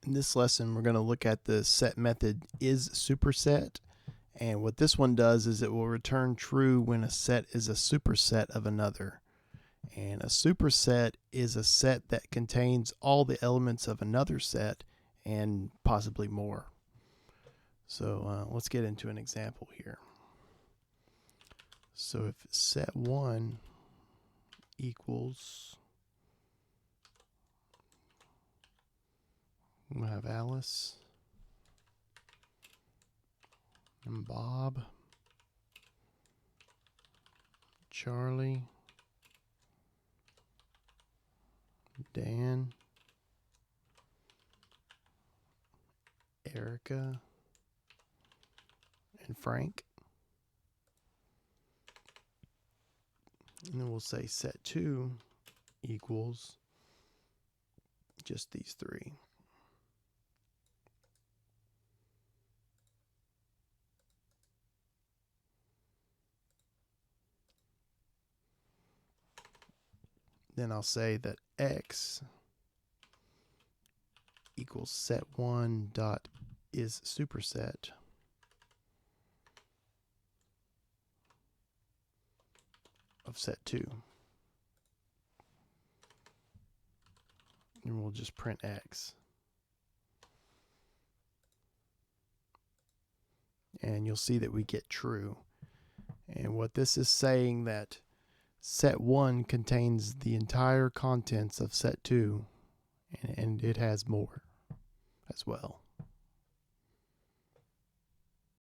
In this lesson, we're going to look at the set method Issuperset. And what this one does is it will return true when a set is a superset of another. And a superset is a set that contains all the elements of another set and possibly more. So let's get into an example here. So if set 1 equals, we'll have Alice and Bob, Charlie, Dan, Erica, and Frank. And then we'll say set 2 equals just these three. Then I'll say that X equals set 1 dot is superset of set 2. And we'll just print X. And you'll see that we get true. And what this is saying that set 1 contains the entire contents of set 2, and it has more as well.